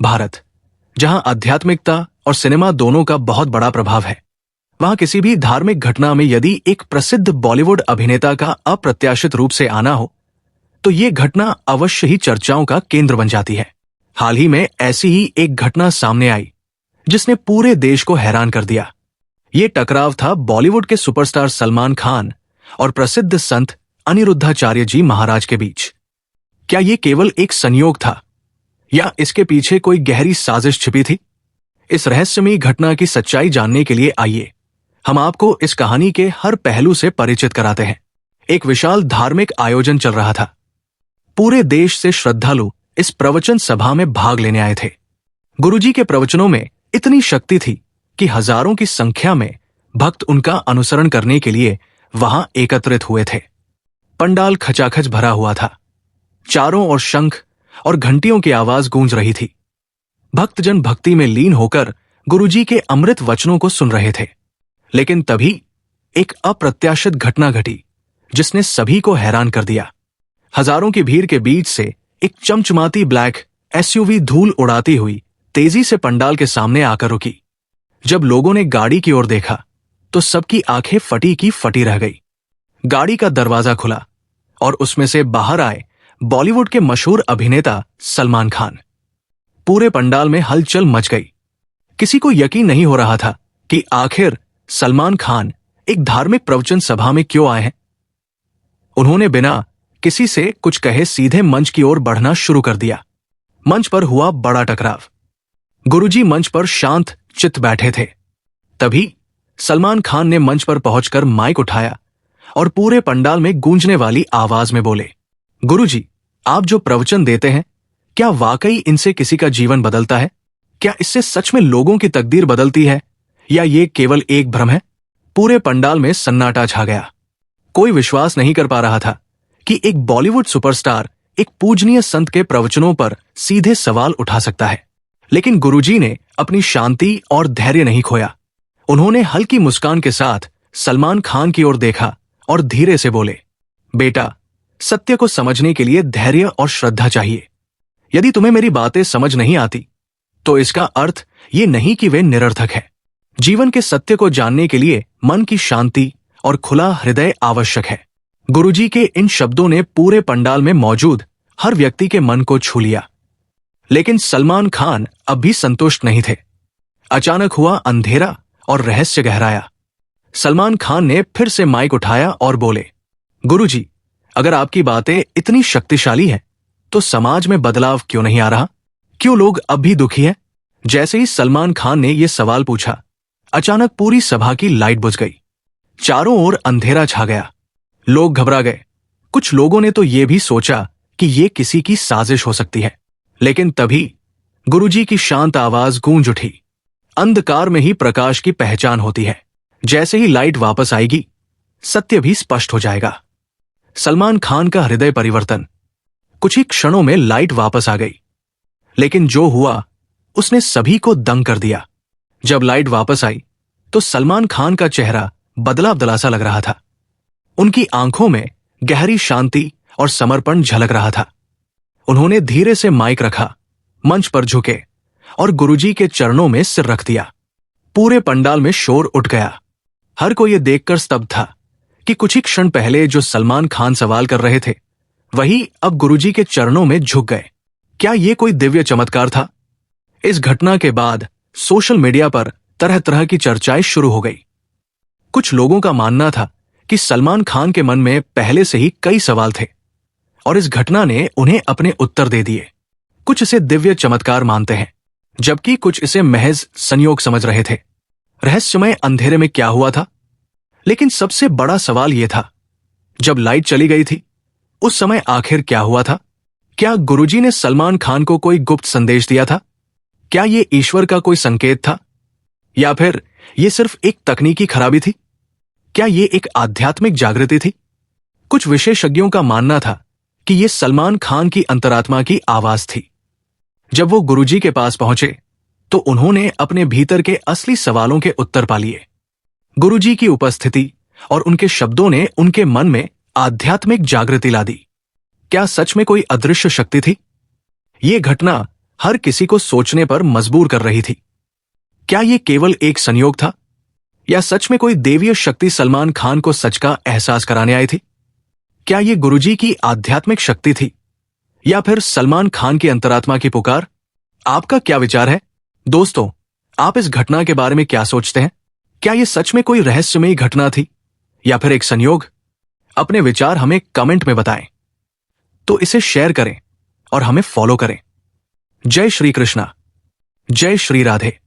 भारत, जहां आध्यात्मिकता और सिनेमा दोनों का बहुत बड़ा प्रभाव है, वहां किसी भी धार्मिक घटना में यदि एक प्रसिद्ध बॉलीवुड अभिनेता का अप्रत्याशित रूप से आना हो तो ये घटना अवश्य ही चर्चाओं का केंद्र बन जाती है। हाल ही में ऐसी ही एक घटना सामने आई जिसने पूरे देश को हैरान कर दिया। ये टकराव था बॉलीवुड के सुपरस्टार सलमान खान और प्रसिद्ध संत अनिरुद्धाचार्य जी महाराज के बीच। क्या ये केवल एक संयोग था या इसके पीछे कोई गहरी साजिश छिपी थी? इस रहस्यमयी घटना की सच्चाई जानने के लिए आइए हम आपको इस कहानी के हर पहलू से परिचित कराते हैं। एक विशाल धार्मिक आयोजन चल रहा था। पूरे देश से श्रद्धालु इस प्रवचन सभा में भाग लेने आए थे। गुरुजी के प्रवचनों में इतनी शक्ति थी कि हजारों की संख्या में भक्त उनका अनुसरण करने के लिए वहां एकत्रित हुए थे। पंडाल खचाखच भरा हुआ था। चारों ओर शंख और घंटियों की आवाज गूंज रही थी। भक्तजन भक्ति में लीन होकर गुरुजी के अमृत वचनों को सुन रहे थे। लेकिन तभी एक अप्रत्याशित घटना घटी जिसने सभी को हैरान कर दिया। हजारों की भीड़ के बीच से एक चमचमाती ब्लैक एसयूवी धूल उड़ाती हुई तेजी से पंडाल के सामने आकर रुकी। जब लोगों ने गाड़ी की ओर देखा तो सबकी आंखें फटी की फटी रह गई। गाड़ी का दरवाजा खुला और उसमें से बाहर आए बॉलीवुड के मशहूर अभिनेता सलमान खान। पूरे पंडाल में हलचल मच गई। किसी को यकीन नहीं हो रहा था कि आखिर सलमान खान एक धार्मिक प्रवचन सभा में क्यों आए हैं। उन्होंने बिना किसी से कुछ कहे सीधे मंच की ओर बढ़ना शुरू कर दिया। मंच पर हुआ बड़ा टकराव। गुरुजी मंच पर शांत चित्त बैठे थे। तभी सलमान खान ने मंच पर पहुंचकर माइक उठाया और पूरे पंडाल में गूंजने वाली आवाज में बोले, गुरुजी, आप जो प्रवचन देते हैं क्या वाकई इनसे किसी का जीवन बदलता है? क्या इससे सच में लोगों की तकदीर बदलती है या ये केवल एक भ्रम है? पूरे पंडाल में सन्नाटा छा गया। कोई विश्वास नहीं कर पा रहा था कि एक बॉलीवुड सुपरस्टार एक पूजनीय संत के प्रवचनों पर सीधे सवाल उठा सकता है। लेकिन गुरुजी ने अपनी शांति और धैर्य नहीं खोया। उन्होंने हल्की मुस्कान के साथ सलमान खान की ओर देखा और धीरे से बोले, बेटा, सत्य को समझने के लिए धैर्य और श्रद्धा चाहिए। यदि तुम्हें मेरी बातें समझ नहीं आती तो इसका अर्थ ये नहीं कि वे निरर्थक है। जीवन के सत्य को जानने के लिए मन की शांति और खुला हृदय आवश्यक है। गुरुजी के इन शब्दों ने पूरे पंडाल में मौजूद हर व्यक्ति के मन को छू लिया। लेकिन सलमान खान अब भी संतुष्ट नहीं थे। अचानक हुआ अंधेरा और रहस्य गहराया। सलमान खान ने फिर से माइक उठाया और बोले, गुरुजी, अगर आपकी बातें इतनी शक्तिशाली हैं तो समाज में बदलाव क्यों नहीं आ रहा? क्यों लोग अब भी दुखी हैं? जैसे ही सलमान खान ने यह सवाल पूछा, अचानक पूरी सभा की लाइट बुझ गई। चारों ओर अंधेरा छा गया। लोग घबरा गए। कुछ लोगों ने तो यह भी सोचा कि यह किसी की साजिश हो सकती है। लेकिन तभी गुरुजी की शांत आवाज गूंज उठी, अंधकार में ही प्रकाश की पहचान होती है। जैसे ही लाइट वापस आएगी, सत्य भी स्पष्ट हो जाएगा। सलमान खान का हृदय परिवर्तन। कुछ ही क्षणों में लाइट वापस आ गई। लेकिन जो हुआ उसने सभी को दंग कर दिया। जब लाइट वापस आई तो सलमान खान का चेहरा बदला बदला सा लग रहा था। उनकी आंखों में गहरी शांति और समर्पण झलक रहा था। उन्होंने धीरे से माइक रखा, मंच पर झुके और गुरुजी के चरणों में सिर रख दिया। पूरे पंडाल में शोर उठ गया। हर कोई ये देखकर स्तब्ध था कि कुछ ही क्षण पहले जो सलमान खान सवाल कर रहे थे वही अब गुरुजी के चरणों में झुक गए। क्या यह कोई दिव्य चमत्कार था? इस घटना के बाद सोशल मीडिया पर तरह तरह की चर्चाएं शुरू हो गई। कुछ लोगों का मानना था कि सलमान खान के मन में पहले से ही कई सवाल थे और इस घटना ने उन्हें अपने उत्तर दे दिए। कुछ इसे दिव्य चमत्कार मानते हैं, जबकि कुछ इसे महज संयोग समझ रहे थे। रहस्यमय अंधेरे में क्या हुआ था? लेकिन सबसे बड़ा सवाल यह था, जब लाइट चली गई थी उस समय आखिर क्या हुआ था? क्या गुरुजी ने सलमान खान को कोई गुप्त संदेश दिया था? क्या यह ईश्वर का कोई संकेत था या फिर यह सिर्फ एक तकनीकी खराबी थी? क्या यह एक आध्यात्मिक जागृति थी? कुछ विशेषज्ञों का मानना था कि यह सलमान खान की अंतरात्मा की आवाज थी। जब वो गुरुजी के पास पहुंचे तो उन्होंने अपने भीतर के असली सवालों के उत्तर पा लिए। गुरुजी की उपस्थिति और उनके शब्दों ने उनके मन में आध्यात्मिक जागृति ला दी। क्या सच में कोई अदृश्य शक्ति थी? यह घटना हर किसी को सोचने पर मजबूर कर रही थी। क्या ये केवल एक संयोग था, या सच में कोई देवीय शक्ति सलमान खान को सच का एहसास कराने आई थी? क्या ये गुरुजी की आध्यात्मिक शक्ति थी, या फिर सलमान खान की अंतरात्मा की पुकार? आपका क्या विचार है दोस्तों? आप इस घटना के बारे में क्या सोचते हैं? क्या ये सच में कोई रहस्यमयी घटना थी, या फिर एक संयोग? अपने विचार हमें कमेंट में बताएं। तो इसे शेयर करें और हमें फॉलो करें। जय श्री कृष्णा, जय श्री राधे।